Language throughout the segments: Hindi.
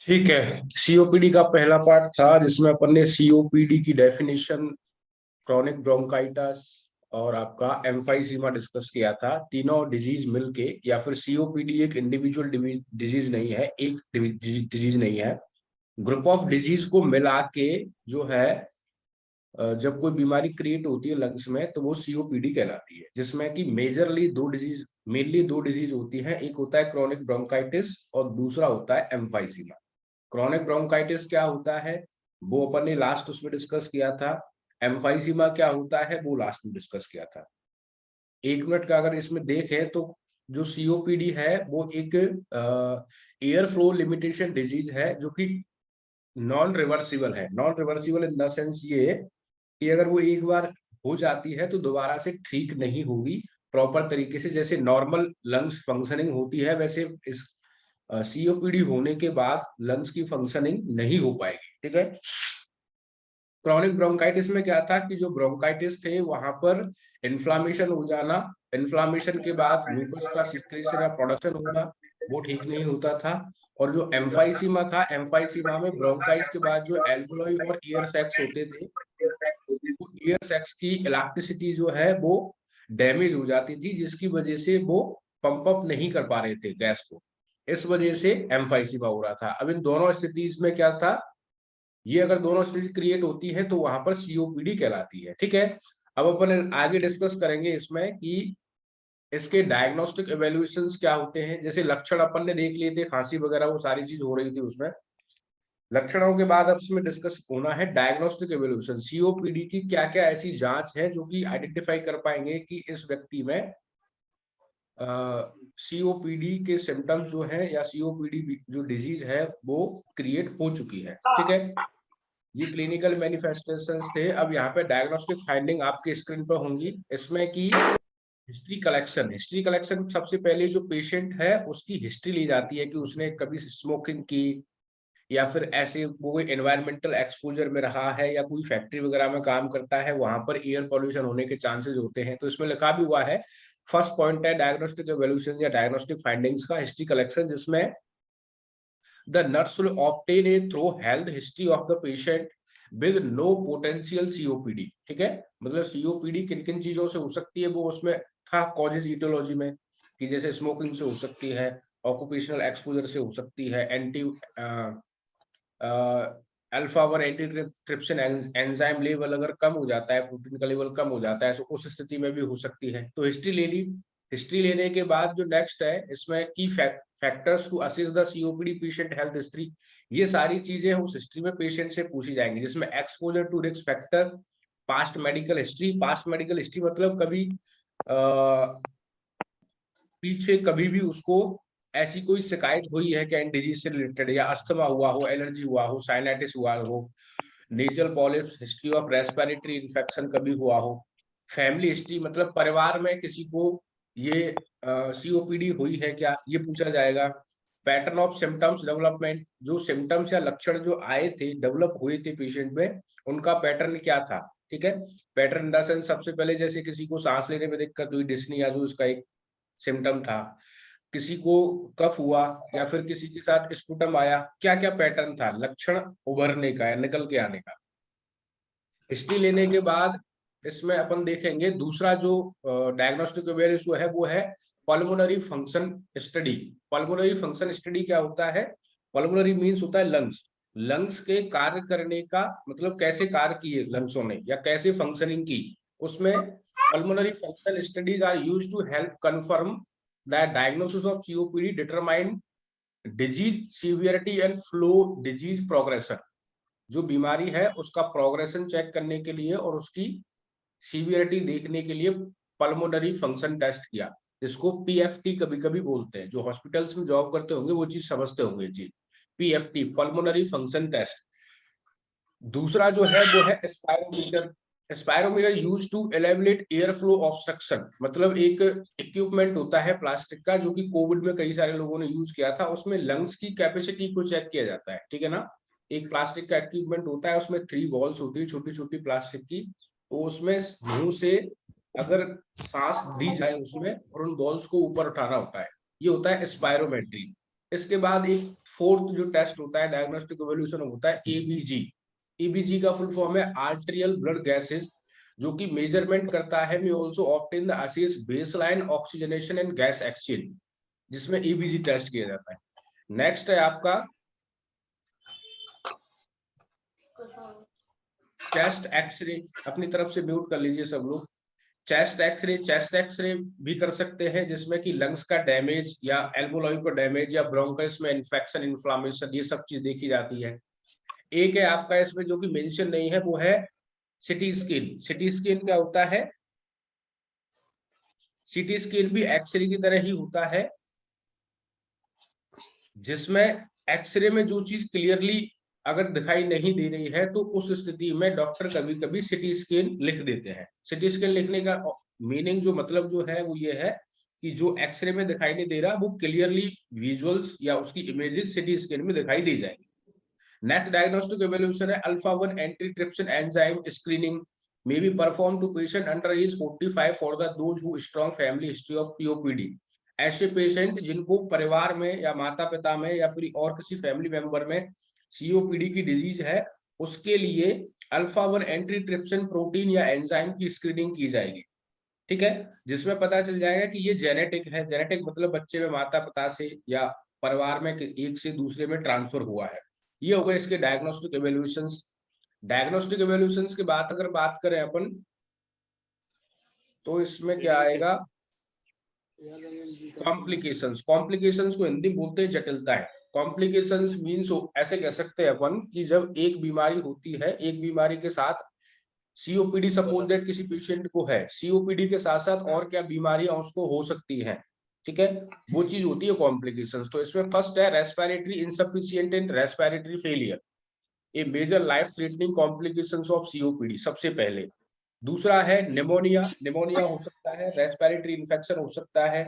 ठीक है, सीओपीडी का पहला पार्ट था जिसमें अपन ने सीओपीडी की डेफिनेशन, क्रॉनिक ब्रोंकाइटिस और आपका एम्फाइसीमा डिस्कस किया था। तीनों डिजीज मिलके, या फिर सीओपीडी एक इंडिविजुअल डिजीज नहीं है, एक डिजीज नहीं है, ग्रुप ऑफ डिजीज को मिला के जो है जब कोई बीमारी क्रिएट होती है लंग्स में तो वो सीओपीडी कहलाती है, जिसमें कि मेनली दो डिजीज होती है। एक होता है क्रॉनिक ब्रोंकाइटिस और दूसरा होता है एम्फाइसीमा। क्रॉनिक ब्रोंकाइटिस क्या होता है वो अपन ने लास्ट उसमें डिस्कस किया था। एम्फाइसीमा क्या होता है वो लास्ट में डिस्कस किया था। 1 मिनट का अगर इसमें देखें तो जो सीओपीडी है वो एक एयर फ्लो लिमिटेशन डिजीज है जो कि नॉन रिवर्सिबल है। Non reversible in the sense ये कि अगर वो एक बार हो जाती है तो दोबारा से ठीक नहीं होगी प्रॉपर तरीके से। जैसे नॉर्मल लंग्स फंक्शनिंग होती है वैसे इस सीओपीडी होने के बाद लंग्स की फंक्शनिंग नहीं हो पाएगी। ठीक है। क्रॉनिक ब्रोंकाइटिस में क्या था कि जो ब्रोंकाइटिस थे वहां पर इन्फ्लामेशन हो जाना, इन्फ्लामेशन के बाद म्यूकस का सिक्रेशन या प्रोडक्शन होना, वो ठीक नहीं होता था। और जो एम्फाइसीमा था, एम्फाइसीमा में ब्रोंकाइटिस के बाद जो एल्वुलाई और ईयर सैक्स होते थे, वो ईयर सैक्स की इलास्टिसिटी जो है वो डैमेज हो जाती थी, जिसकी वजह से वो पंप अप नहीं कर पा रहे थे गैस को। इस वजह से एम्फाइसीमा हो रहा था। अब इन दोनों स्थिति में क्या था, ये अगर दोनों स्थिति क्रिएट होती है तो वहां पर सीओपीडी कहलाती है। ठीक है। अब अपन आगे डिस्कस करेंगे इसमें कि इसके डायग्नोस्टिक इवेल्युएशंस क्या होते हैं। जैसे लक्षण अपन ने देख लिए थे, खांसी वगैरह वो सारी चीज हो रही थी उसमें। लक्षणों के बाद अब इसमें डिस्कस होना है डायग्नोस्टिक इवेल्युएशन। सीओपीडी की क्या क्या ऐसी जांच है जो कि आइडेंटिफाई कर पाएंगे कि इस व्यक्ति में सीओपीडी के सिम्टम्स जो है या सीओपीडी जो डिजीज है वो क्रिएट हो चुकी है। ठीक है। ये क्लिनिकल मैनिफेस्टेशंस थे। अब यहाँ पे डायग्नोस्टिक फाइंडिंग आपके स्क्रीन पर होंगी। इसमें की हिस्ट्री कलेक्शन सबसे पहले जो पेशेंट है उसकी हिस्ट्री ली जाती है कि उसने कभी स्मोकिंग की या फिर ऐसे कोई एनवायरमेंटल एक्सपोजर में रहा है या कोई फैक्ट्री वगैरह में काम करता है, वहां पर एयर पॉल्यूशन होने के चांसेस होते हैं। तो इसमें लिखा भी हुआ है, फर्स्ट पॉइंट है डायग्नोस्टिक एवोल्यूशन या डायग्नोस्टिक फाइंडिंग्स का हिस्ट्री कलेक्शन, जिसमें the nurse will obtain a thorough health history of the patient with no potential COPD. ठीक है। मतलब सीओपीडी किन किन चीजों से हो सकती है वो उसमें था कॉजेज इटियोलॉजी में, कि जैसे स्मोकिंग से हो सकती है, ऑक्यूपेशनल एक्सपोजर से हो सकती है, anti alpha one anti trypsin enzyme level अगर कम हो जाता है, प्रोटीन का लेवल कम हो जाता है, तो उस स्थिति में भी हो सकती है। तो हिस्ट्री ले ली। हिस्ट्री लेने के बाद जो नेक्स्ट है इसमें की factors to assess the COPD patient health history, ये सारी चीजें उस हिस्ट्री में पेशेंट से पूछी जाएंगी, जिसमें exposure to risk factor, past medical history. Past medical history मतलब कभी पीछे कभी भी उसको ऐसी कोई शिकायत हुई है क्या डिजीज से रिलेटेड, या अस्थमा हुआ हो, एलर्जी हुआ हो, साइनाइटिस हुआ हो, nasal polyps, history of respiratory infection कभी हुआ हो। फैमिली हिस्ट्री मतलब परिवार में किसी को ये सीओपीडी हुई है क्या, ये पूछा जाएगा। पैटर्न ऑफ सिम्टम्स डेवलपमेंट, जो सिम्टम्स या लक्षण जो आए थे, डेवलप हुए थे पेशेंट में, उनका पैटर्न क्या था। ठीक है। पैटर्न इन द सेंस सबसे पहले जैसे किसी को सांस लेने में दिक्कत हुई, डिस्निया जो उसका एक सिम्टम था, किसी को कफ हुआ या फिर किसी के साथ स्पुटम आया, क्या क्या पैटर्न था लक्षण उभरने का या निकल के आने का। हिस्ट्री लेने के बाद इसमें अपन देखेंगे दूसरा जो डायग्नोस्टिक इवेल्युएशन है वो है pulmonary function study. Pulmonary function study क्या होता है, पल्मोनरी मींस होता है लंग्स। लंग्स के कार्य करने का मतलब कैसे कार्य किए लंग्सों ने या कैसे फंक्शनिंग की, उसमें pulmonary function studies are used to help confirm that diagnosis of COPD, determine disease severity and flow disease progression. जो बीमारी है उसका प्रोग्रेशन चेक करने के लिए और उसकी सीवियरिटी देखने के लिए पल्मोनरी फंक्शन टेस्ट किया, जिसको पीएफटी कभी कभी बोलते हैं। जो हॉस्पिटल्स में जॉब करते होंगे वो चीज समझते होंगे जी, पीएफटी पल्मोनरी फंक्शन टेस्ट। दूसरा जो है वो है spirometer. Spirometer use to eliminate air flow obstruction, मतलब एक इक्विपमेंट होता है प्लास्टिक का जो कि कोविड में कई सारे लोगों ने यूज किया था। उसमें लंग्स की कैपेसिटी को चेक किया जाता है। ठीक है ना। एक प्लास्टिक का इक्विपमेंट होता है, उसमें 3 बॉल्स होती है छोटी छोटी प्लास्टिक की, तो उसमें मुंह से अगर सांस दी जाए उसमें और उन बॉल्स को ऊपर उठाना होता है, ये होता है स्पायरोमेट्री। इसके बाद एक फोर्थ जो टेस्ट होता है डायग्नोस्टिक इवोल्यूशन होता है एबीजी। एबीजी का फुल फॉर्म है आर्टेरियल ब्लड गैसेस, जो कि मेजरमेंट करता है, may also obtain the assess baseline oxygenation and gas exchange, जिसमें एबीजी टेस्ट किया जाता है। नेक्स्ट है आपका चेस्ट एक्सरे। अपनी तरफ से म्यूट कर लीजिए सब लोग। चेस्ट एक्सरे भी कर सकते हैं, जिसमें कि लंग्स का डैमेज या एल्वोलाई का डैमेज या ब्रोंकाइटिस में इन्फेक्शन, इन्फ्लामेशन, ये सब चीज देखी जाती है। एक है आपका इसमें जो कि मेंशन नहीं है, वो है सिटी स्कैन। सिटी स्कैन क्या होता है? सिटी स्कैन भी एक्सरे की तरह ही होता है, जिसमें एक्सरे में जो चीज क्लियरली अगर दिखाई नहीं दे रही है, तो उस स्थिति में डॉक्टर कभी कभी सिटी स्कैन लिख देते हैं। सिटी स्कैन लिखने का मीनिंग जो मतलब जो है वो ये है कि जो एक्सरे में दिखाई नहीं दे रहा, वो क्लियरली विजुअल्स या उसकी इमेजेस सिटी स्कैन में दिखाई दे जाएंगी। नेक्स्ट डायग्नोस्टिक इवोल्यूशन है alpha 1 antitrypsin enzyme screening may be performed to patient under age 45 for the those who strong family history of POPD। ऐसे पेशेंट जिनको परिवार में या माता पिता में या फिर और किसी फैमिली मेंबर में सीओपीडी की डिजीज है, उसके लिए अल्फा 1 एंटीट्रिप्सिन प्रोटीन या एंजाइम की स्क्रीनिंग की जाएगी। ठीक है, जिसमें पता चल जाएगा कि ये जेनेटिक है। जेनेटिक मतलब बच्चे में माता पिता से या परिवार में एक से दूसरे में ट्रांसफर हुआ है। ये हो गए इसके डायग्नोस्टिक इवैल्यूएशंस। डायग्नोस्टिक इवैल्यूएशंस की बात अगर बात करें अपन, तो इसमें क्या आएगा? कॉम्प्लिकेशंस। कॉम्प्लिकेशंस को हिंदी बोलते हैं जटिलता है। कॉम्प्लिकेशंस मीन्स ऐसे कह सकते हैं अपन कि जब एक बीमारी होती है, एक बीमारी के साथ सीओपीडी, सपोज दैट किसी पेशेंट को है, सीओपीडी के साथ साथ और क्या बीमारियां उसको हो सकती हैं, ठीक है, वो चीज होती है कॉम्प्लिकेशंस। तो इसमें फर्स्ट है respiratory insufficient and respiratory failure, a major life threatening complications of COPD सबसे पहले। दूसरा है निमोनिया। निमोनिया हो सकता है, रेस्पिरेटरी इन्फेक्शन हो सकता है,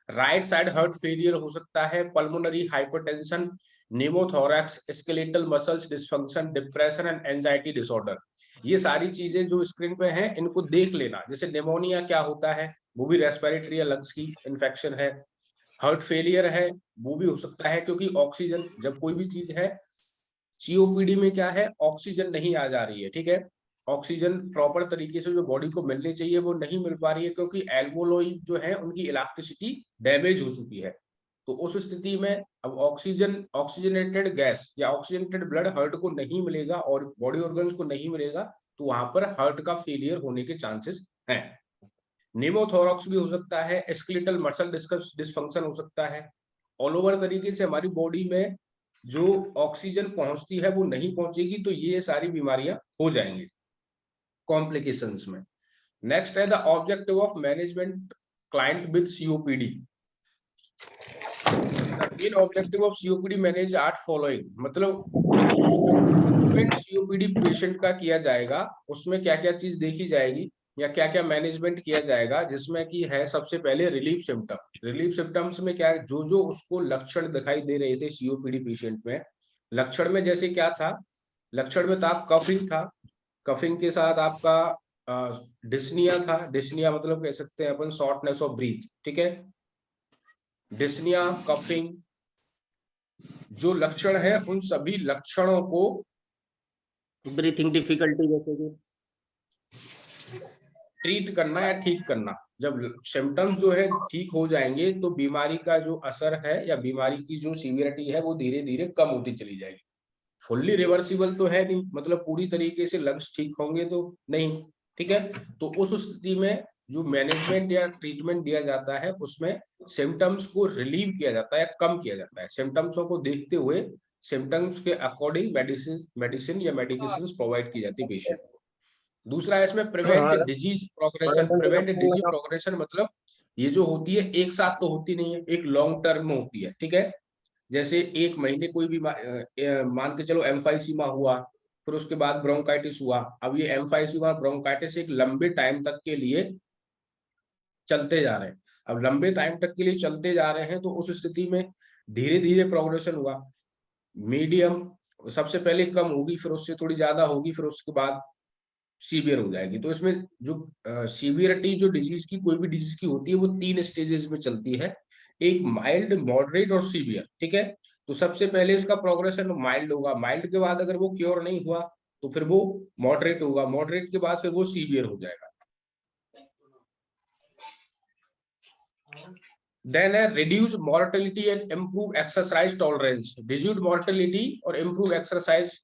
राइट साइड हार्ट फेलियर हो सकता है, pulmonary hypertension, निमोथोरैक्स, skeletal muscles dysfunction, depression and anxiety disorder. ये सारी चीजें जो स्क्रीन पे हैं, इनको देख लेना। जैसे निमोनिया क्या होता है, वो भी रेस्पिरेटरी या लंग्स की इन्फेक्शन है। हार्ट फेलियर है, वो भी हो सकता है, क्योंकि ऑक्सीजन, जब कोई भी चीज है सीओपीडी में क्या है, ऑक्सीजन नहीं आ जा रही है, ठीक है, ऑक्सीजन प्रॉपर तरीके से जो बॉडी को मिलनी चाहिए वो नहीं मिल पा रही है, क्योंकि एल्वोलोई जो है उनकी इलास्टिसिटी डैमेज हो चुकी है। तो उस स्थिति में अब ऑक्सीजनेटेड गैस या ऑक्सीजनेटेड ब्लड हार्ट को नहीं मिलेगा और बॉडी ऑर्गन्स को नहीं मिलेगा, तो वहां पर हार्ट का फेलियर होने के चांसेस हैं। निमोथोरॉक्स भी हो सकता है, स्केलेटल मसल डिस्फंक्शन हो सकता है। ऑल ओवर तरीके से हमारी बॉडी में जो ऑक्सीजन पहुंचती है वो नहीं पहुंचेगी, तो ये सारी बीमारियां हो जाएंगी कॉम्प्लिकेशंस में। नेक्स्ट है the objective of management client with COPD. Main objective of COPD manage are following, मतलब सीओपीडी पेशेंट का किया जाएगा, उसमें क्या क्या चीज देखी जाएगी या क्या क्या मैनेजमेंट किया जाएगा, जिसमें कि है सबसे पहले रिलीफ सिम्टम। रिलीफ सिम्टम्स में क्या है, जो जो उसको लक्षण दिखाई दे रहे थे सीओपीडी पेशेंट में, लक्षण में जैसे क्या था, लक्षण में था कफिंग था, कफिंग के साथ आपका डिस्निया था। डिस्निया मतलब कह सकते हैं अपन शॉर्टनेस ऑफ ब्रीथ, ठीक है, डिस्निया, कफिंग, जो लक्षण है उन सभी लक्षणों को ब्रीथिंग डिफिकल्टी जैसे कि ट्रीट करना या ठीक करना। जब सिम्टम्स जो है ठीक हो जाएंगे, तो बीमारी का जो असर है या बीमारी की जो सीवियरिटी है वो धीरे धीरे कम होती चली जाएगी। फुल्ली रिवर्सिबल तो है नहीं, मतलब पूरी तरीके से लंग्स ठीक होंगे तो नहीं, ठीक है। तो उस स्थिति में जो मैनेजमेंट या ट्रीटमेंट दिया जाता है, उसमें सिम्टम्स को रिलीव किया जाता है, कम किया जाता है। सिम्टम्सों को देखते हुए सिम्टम्स के अकॉर्डिंग मेडिसिन या मेडिकेशन प्रोवाइड की जाती है पेशेंट को। दूसरा है इसमें prevent disease progression. Prevent disease progression मतलब ये जो होती है एक साथ तो होती नहीं है, एक लॉन्ग टर्म में होती है, ठीक है। जैसे एक महीने कोई भी मान के चलो एम्फाइसीमा हुआ, फिर उसके बाद ब्रोंकाइटिस हुआ। अब ये एम्फाइसीमा ब्रोंकाइटिस एक लंबे टाइम तक के लिए चलते जा रहे हैं। अब लंबे टाइम तक के लिए चलते जा रहे हैं, तो उस स्थिति में धीरे धीरे प्रोग्रेशन हुआ। मीडियम सबसे पहले कम होगी, फिर उससे थोड़ी ज्यादा होगी, फिर उसके बाद सीवियर हो जाएगी। तो इसमें जो सीवियरिटी जो डिजीज की, कोई भी डिजीज की होती है, वो 3 स्टेजेस में चलती है। एक माइल्ड, मॉडरेट और सीवियर, ठीक है। तो सबसे पहले इसका प्रोग्रेशन माइल्ड होगा, माइल्ड के बाद अगर वो क्योर नहीं हुआ तो फिर वो मॉडरेट होगा, मॉडरेट के बाद फिर वो सीवियर हो जाएगा। देन है reduce mortality and improve exercise tolerance. Reduce mortality और इम्प्रूव एक्सरसाइज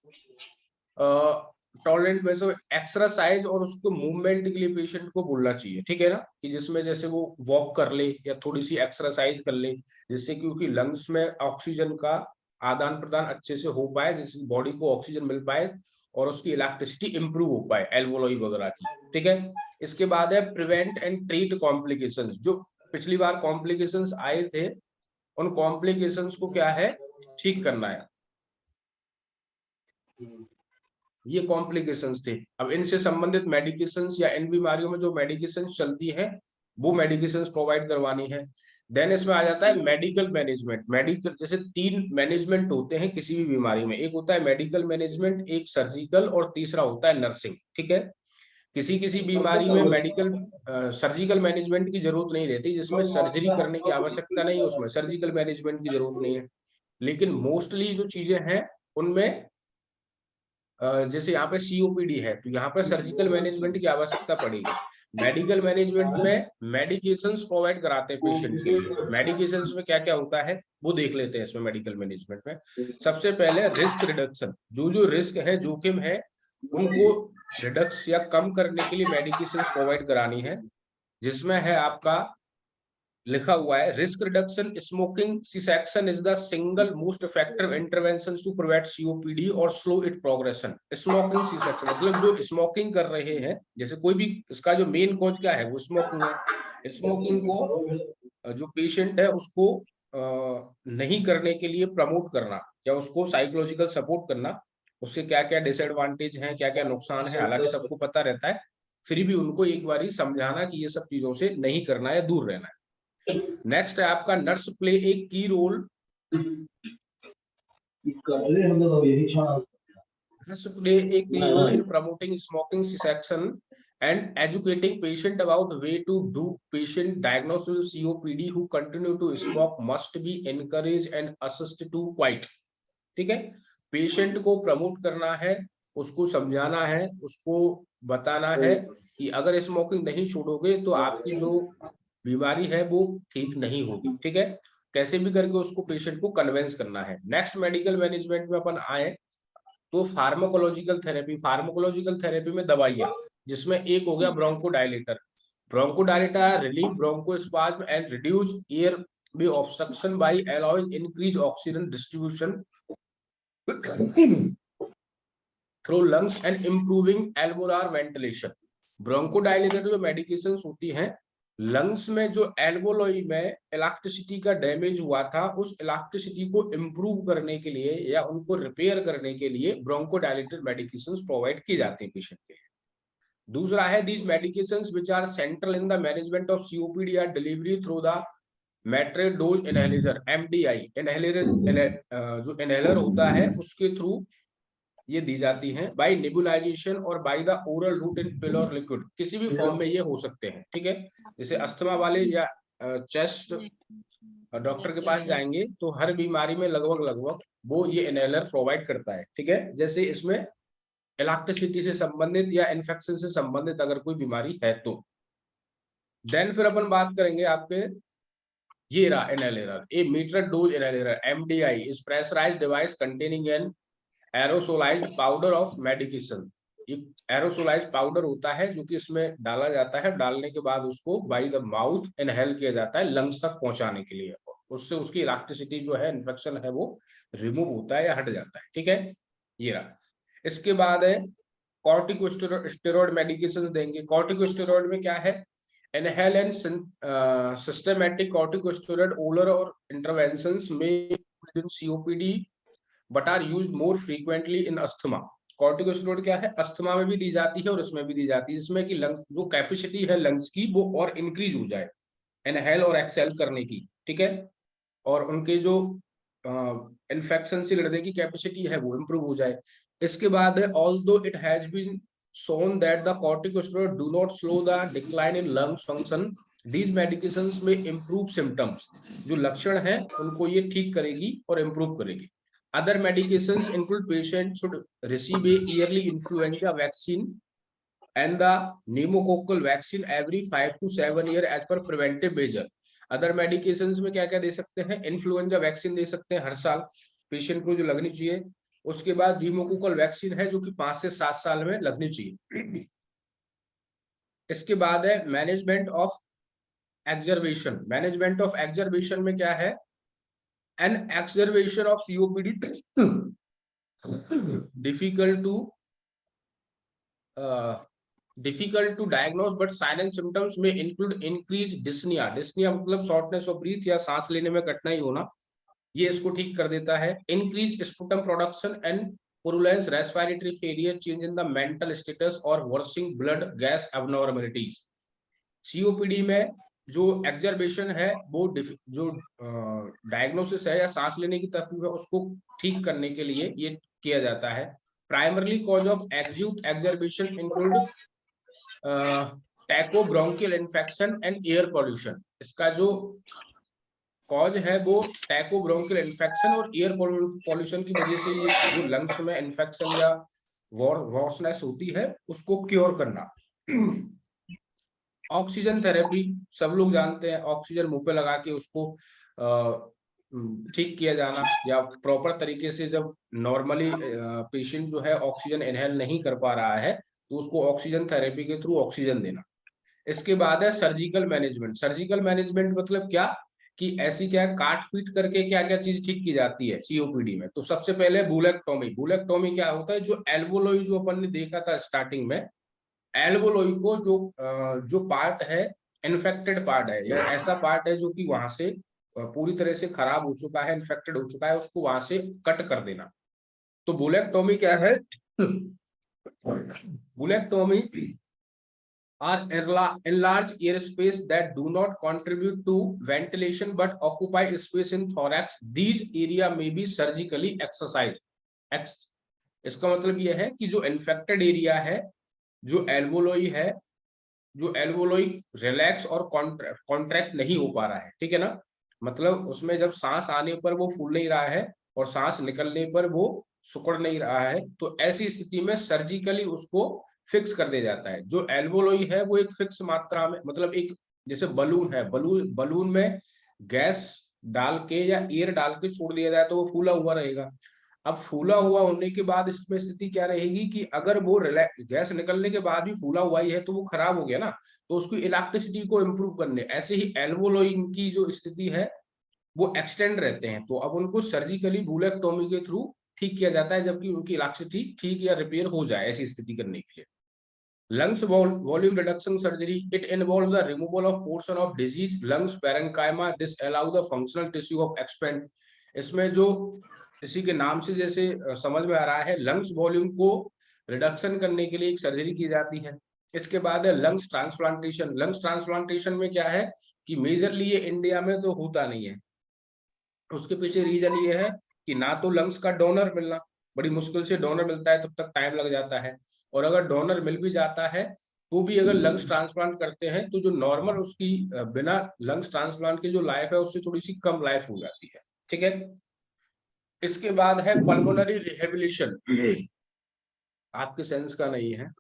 टॉलरेंट में से एक्सरसाइज और उसको मूवमेंट के लिए पेशेंट को बोलना चाहिए, ठीक है ना, कि जिसमें जैसे वो वॉक कर ले या थोड़ी सी एक्सरसाइज कर ले, जिससे क्योंकि लंग्स में ऑक्सीजन का आदान प्रदान अच्छे से हो पाए, जिससे बॉडी को ऑक्सीजन मिल पाए और उसकी इलेक्ट्रिसिटी इंप्रूव हो पाए एल्वोलॉई वगैरह की, ठीक है। इसके बाद है प्रिवेंट एंड ट्रीट कॉम्प्लिकेशंस। जो पिछली बार कॉम्प्लिकेशंस आए थे उन कॉम्प्लिकेशंस को क्या है, ठीक करना है। ये कॉम्प्लिकेशंस थे। अब इनसे संबंधित मेडिकेशंस या इन बीमारियों में जो मेडिकेशंस चलती है वो मेडिकेशंस प्रोवाइड करवानी है। देन इसमें आ जाता है मेडिकल मैनेजमेंट। मेडिकल जैसे 3 मैनेजमेंट होते हैं किसी भी बीमारी में, एक होता है मेडिकल मैनेजमेंट, एक सर्जिकल और तीसरा होता है नर्सिंग, ठीक है। किसी किसी बीमारी में मेडिकल सर्जिकल मैनेजमेंट की जरूरत नहीं रहती, जिसमें सर्जरी करने की आवश्यकता नहीं है उसमें सर्जिकल मैनेजमेंट की जरूरत नहीं है। लेकिन मोस्टली जो चीजें हैं उनमें जैसे यहाँ पे सीओपीडी है तो यहाँ पे सर्जिकल मैनेजमेंट की आवश्यकता पड़ेगी। मेडिकल मैनेजमेंट में मेडिकेशंस प्रोवाइड कराते हैं पेशेंट के लिए। मेडिकेशंस में क्या क्या होता है वो देख लेते हैं इसमें मेडिकल मैनेजमेंट में। सबसे पहले रिस्क रिडक्शन, जो जो रिस्क है, जोखिम है, उनको रिडक्स या कम करने के लिए मेडिकेशंस प्रोवाइड करानी है, जिसमें है आपका लिखा हुआ है risk reduction. Smoking cessation is the single most effective intervention to prevent COPD और slow it progression. Smoking cessation मतलब जो स्मोकिंग कर रहे हैं, जैसे कोई भी, इसका जो मेन कॉज क्या है वो स्मोकिंग है। स्मोकिंग को जो पेशेंट है उसको नहीं करने के लिए प्रमोट करना या उसको साइकोलॉजिकल सपोर्ट करना, उसके क्या क्या डिसएडवांटेज हैं, क्या क्या नुकसान है, हालांकि सबको पता रहता है, फिर भी उनको एक बार समझाना कि ये सब चीजों से नहीं करना है, दूर रहना है। नेक्स्ट है आपका नर्स प्ले ए की role. Nurse play a key role in promoting smoking cessation and educating patient about way to do. Patient diagnosed with COPD who continue to smoke must be encouraged and assisted to quit, ठीक है। पेशेंट को प्रमोट करना है, उसको समझाना है, उसको बताना है कि अगर स्मोकिंग नहीं छोड़ोगे तो आपकी जो बीमारी है वो ठीक नहीं होगी, ठीक है। कैसे भी करके उसको पेशेंट को कन्विंस करना है। नेक्स्ट मेडिकल मैनेजमेंट में अपन आए तो फार्माकोलॉजिकल थेरेपी। फार्माकोलॉजिकल थेरेपी में दवाइयां, जिसमें एक हो गया bronchodilator. Bronchodilator relieve bronchospasm and reduce airway obstruction by allowing increase oxygen distribution through lungs and improving alveolar ventilation. Bronchodilator जो मेडिकेशंस होती हैं, लंग्स में जो एल्वोलॉई में इलेक्ट्रिसिटी का डैमेज हुआ था उस इलेक्ट्रिसिटी को इंप्रूव करने के लिए या उनको रिपेयर करने के लिए ब्रोंकोडायलेटर मेडिकेशंस प्रोवाइड की जाती है पेशेंट के लिए। दूसरा है these medications which are central in the management of COPD are delivery through the metered dose inhaler, MDI inhaler. जो इनहेलर होता है उसके थ्रू ये दी जाती हैं बाय नेबुलाइजेशन और by the oral route in pill और लिक्विड। किसी भी फॉर्म में ये हो सकते हैं, ठीक है। जैसे अस्थमा वाले या चेस्ट डॉक्टर के पास जाएंगे तो हर बीमारी में लगभग वो ये इनहेलर प्रोवाइड करता है, ठीक है। जैसे इसमें इलेक्ट्रिसिटी से संबंधित या इन्फेक्शन से संबंधित अगर कोई बीमारी है तो। देन फिर अपन बात करेंगे आपके ये रहा inhaler, a meter dose inhaler MDI is pressurized device containing an aerosolized powder of medication. एक एरोसोलाइज्ड पाउडर होता है जो कि इसमें डाला जाता है, डालने के बाद उसको बाय द माउथ इनहेल किया जाता है लंग्स तक पहुंचाने के लिए। उससे उसकी इलेक्ट्रिसिटी जो है, इन्फेक्शन है, वो रिमूव होता है या हट जाता है, ठीक है। ये रहा। इसके बाद है कॉर्टिकोस्टेरॉइड मेडिकेशन देंगे। कॉर्टिकोस्टेरॉइड में क्या है, inhale and systematic corticosteroid oral और इंटरवेंशंस में COPD but are used more frequently in asthma. Corticosteroid क्या है, अस्थमा में भी दी जाती है और इसमें भी दी जाती है, जिसमें कि लंग्स जो कैपेसिटी है लंग्स की वो और इंक्रीज हो जाए इनहेल और एक्सेल करने की, ठीक है। और उनके जो इन्फेक्शन से लड़ने की कैपेसिटी है वो इंप्रूव हो जाए। इसके बाद है although it has been shown that the corticosteroid do not slow the decline in lung function These medications में improve symptoms, जो लक्षण हैं उनको ये ठीक करेगी और improve करेगी. Other medications include patient should receive a yearly influenza vaccine and the pneumococcal vaccine every 5 to 7 years as per preventive measure. Other medications में क्या क्या दे सकते हैं? इन्फ्लुएंजा वैक्सीन दे सकते हैं हर साल पेशेंट को जो लगनी चाहिए. उसके बाद न्यूमोकोकल वैक्सीन है जो कि 5 से 7 साल में लगनी चाहिए. इसके बाद है management of exacerbation. Management of exacerbation में क्या है? An exacerbation of COPD difficult to diagnose but silent symptoms may include increased dyspnea. dyspnea मतलब shortness of breath या सांस लेने में कठिनाई होना, ये इसको ठीक कर देता है. increased sputum production and purulence, respiratory failure, change in the mental status or worsening blood gas abnormalities. COPD में जो एक्सर्वेशन है वो जो डायग्नोसिस है या सांस लेने की तकलीफ है उसको ठीक करने के लिए ये किया जाता है. Primarily cause of acute exacerbation include tracheobronchial infection and air pollution. इसका जो कॉज है वो टैकोब्रोंकियल इन्फेक्शन और एयर पॉल्यूशन की वजह से ये जो लंग्स में इन्फेक्शन या वॉर्सनेस होती है उसको क्योर करना. ऑक्सीजन थेरेपी सब लोग जानते हैं, ऑक्सीजन मुंह पे लगा के उसको ठीक किया जाना, या प्रॉपर तरीके से जब नॉर्मली पेशेंट जो है ऑक्सीजन इनहेल नहीं कर पा रहा है तो उसको ऑक्सीजन थेरेपी के थ्रू ऑक्सीजन देना. इसके बाद है सर्जिकल मैनेजमेंट. सर्जिकल मैनेजमेंट मतलब क्या कि ऐसी क्या काट पीट करके क्या क्या चीज ठीक की जाती है सीओपीडी में. तो सबसे पहले बुलेक्टोमी. बुलेक्टोमी क्या होता है? जो एल्वोलोई जो अपन ने देखा था स्टार्टिंग में, एल्वोलोई को जो पार्ट है इन्फेक्टेड पार्ट है या ऐसा पार्ट है जो कि वहां से पूरी तरह से खराब हो चुका है, इन्फेक्टेड हो चुका है, उसको वहां से कट कर देना. तो बुलेक्टोमी क्या है? बुलेक्टोमी are enlarged air space that do not contribute to ventilation but occupy space in thorax. These area may be surgically excised. इसका मतलब यह है कि जो इन्फेक्टेड एरिया है, जो एल्वोलोई है, जो एल्वोलोई रिलैक्स और कॉन्ट्रैक्ट नहीं हो पा रहा है, ठीक है ना, मतलब उसमें जब सांस आने पर वो फूल नहीं रहा है और सांस निकलने पर वो सिकुड़ नहीं रहा है, तो ऐसी स्थिति में सर्जिकली उसको फिक्स कर दिया जाता है. जो एल्वोलोई है वो एक फिक्स मात्रा में, मतलब एक जैसे बलून है, बलून में गैस डाल के या एयर डाल के छोड़ दिया जाए तो वो फूला हुआ रहेगा. अब फूला हुआ होने के बाद इसमें स्थिति क्या रहेगी कि अगर वो गैस निकलने के बाद भी फूला हुआ ही है तो वो खराब हो गया ना, तो उसकी इलास्टिसिटी को इम्प्रूव करने, ऐसे ही एल्वोलोई की जो स्थिति है वो एक्सटेंड रहते हैं, तो अब उनको सर्जिकली बुलेक्टोमी के थ्रू ठीक किया जाता है जबकि उनकी इलास्टिसिटी ठीक या रिपेयर हो जाए ऐसी स्थिति करने के लिए. Lungs volume reduction surgery, it involves the removal of portion of disease lungs parenchyma. This allow the functional tissue of expand. इसमें जो इसी के नाम से जैसे समझ में आ रहा है, लंग्स वॉल्यूम को रिडक्शन करने के लिए एक सर्जरी की जाती है. इसके बाद है लंग्स ट्रांसप्लांटेशन. लंग्स ट्रांसप्लांटेशन में क्या है कि मेजरली ये इंडिया में तो होता नहीं है. उसके पीछे रीजन ये है कि ना तो लंग्स का डोनर मिलना, बड़ी मुश्किल से डोनर मिलता है, तब तक टाइम लग जाता है, और अगर डोनर मिल भी जाता है तो भी अगर लंग्स ट्रांसप्लांट करते हैं तो जो नॉर्मल उसकी बिना लंग्स ट्रांसप्लांट की जो लाइफ है उससे थोड़ी सी कम लाइफ हो जाती है, ठीक है. इसके बाद है पल्मोनरी रिहेबिलिटेशन. आपके सेंस का नहीं है,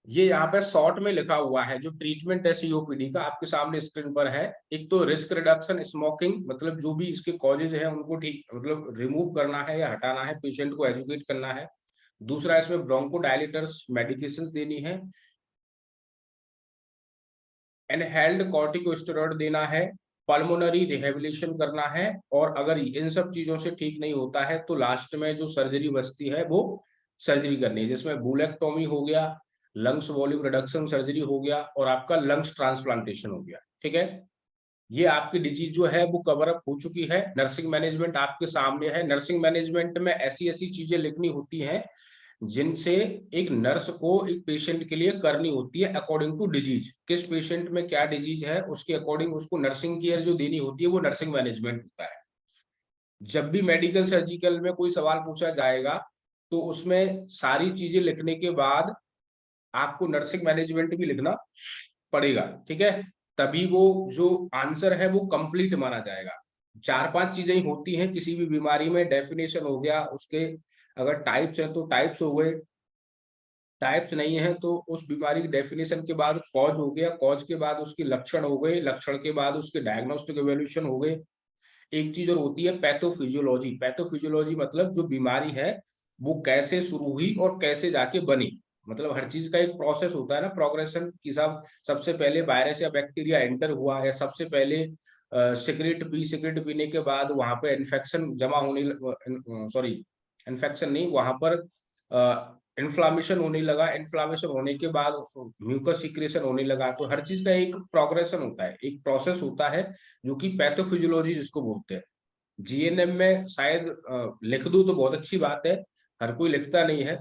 ये यहाँ पे शॉर्ट में लिखा हुआ है. जो ट्रीटमेंट है सीओपीडी का आपके सामने स्क्रीन पर है. एक तो रिस्क रिडक्शन, स्मोकिंग, मतलब जो भी इसके कॉजेज हैं उनको ठीक मतलब रिमूव करना है या हटाना है, पेशेंट को एजुकेट करना है. दूसरा इसमें ब्रोंकोडायलेटर्स मेडिकेशंस देनी है, इनहेल्ड कॉर्टिकोस्टेरॉइड देना है, पल्मोनरी रिहेबिलिटेशन करना है, और अगर इन सब चीजों से ठीक नहीं होता है तो लास्ट में जो सर्जरी बचती है वो सर्जरी करनी है, जिसमें बुलेक्टोमी हो गया, लंग्स वॉल्यूम रिडक्शन सर्जरी हो गया और आपका लंग्स ट्रांसप्लांटेशन हो गया, ठीक है. ये आपकी डिजीज जो है वो कवर अप हो चुकी है. नर्सिंग मैनेजमेंट आपके सामने है. नर्सिंग मैनेजमेंट में ऐसी ऐसी चीजें लिखनी होती हैं जिनसे एक नर्स को एक पेशेंट के लिए करनी होती है अकॉर्डिंग टू डिजीज. किस पेशेंट में क्या डिजीज है उसके अकॉर्डिंग उसको नर्सिंग केयर जो देनी होती है वो नर्सिंग मैनेजमेंट होता है. जब भी मेडिकल सर्जिकल में कोई सवाल पूछा जाएगा तो उसमें सारी चीजें लिखने के बाद आपको नर्सिंग मैनेजमेंट भी लिखना पड़ेगा, ठीक है, तभी वो जो आंसर है वो कंप्लीट माना जाएगा। 4-5 चीजें ही होती हैं किसी भी बीमारी में, डेफिनेशन हो गया, उसके अगर टाइप्स हैं तो टाइप्स हो गए, टाइप्स नहीं है तो उस बीमारी की डेफिनेशन के बाद कॉज हो गया, कॉज के बाद उसके लक्षण हो गए, लक्षण के बाद उसके डायग्नोस्टिक इवैल्यूएशन हो गए। एक चीज और होती है पैथोफिजियोलॉजी। पैथोफिजियोलॉजी मतलब जो बीमारी है वो कैसे शुरू हुई और कैसे जाके बनी, मतलब हर चीज का एक प्रोसेस होता है ना, प्रोग्रेशन की। सबसे पहले वायरस या बैक्टीरिया एंटर हुआ है, सबसे पहले सिगरेट पीने के बाद वहां पे इन्फेक्शन जमा होने, सॉरी इन्फेक्शन नहीं, वहां पर इन्फ्लामेशन होने लगा, इन्फ्लामेशन होने के बाद म्यूकस सीक्रेशन होने लगा। तो हर चीज का एक प्रोग्रेशन होता है, एक प्रोसेस होता है, जो कि पैथोफिजियोलॉजी जिसको बोलते हैं। जीएनएम में शायद लिख दूं तो बहुत अच्छी बात है, हर कोई लिखता नहीं है।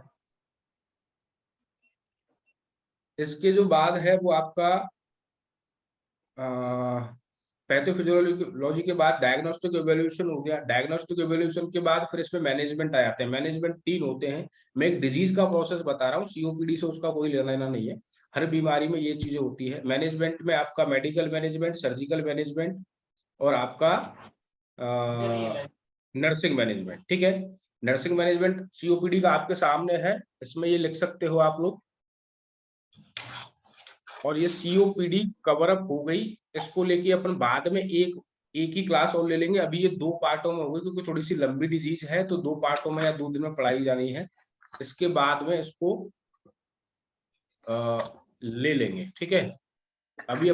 इसके जो बाद है वो आपका पैथोफिजियोलॉजी के बाद डायग्नोस्टिक इवैल्यूएशन हो गया। डायग्नोस्टिक इवैल्यूएशन के बाद फिर इसमें मैनेजमेंट आ जाते हैं। मैनेजमेंट 3 होते हैं। मैं एक डिजीज का प्रोसेस बता रहा हूँ, सीओपीडी से उसका कोई लेना देना नहीं है, हर बीमारी में ये चीजें होती है। मैनेजमेंट में आपका मेडिकल मैनेजमेंट, सर्जिकल मैनेजमेंट और आपका नर्सिंग मैनेजमेंट, ठीक है। नर्सिंग मैनेजमेंट सीओपीडी का आपके सामने है, इसमें ये लिख सकते हो आप लोग। और ये सीओपीडी कवर अप हो गई, इसको लेके अपन बाद में एक ही क्लास और ले लेंगे। अभी ये 2 पार्टों में हो गई क्योंकि थोड़ी सी लंबी डिजीज है, तो 2 पार्टों में या 2 दिन में पढ़ाई जानी है। इसके बाद में इसको ले लेंगे, ठीक है। अभी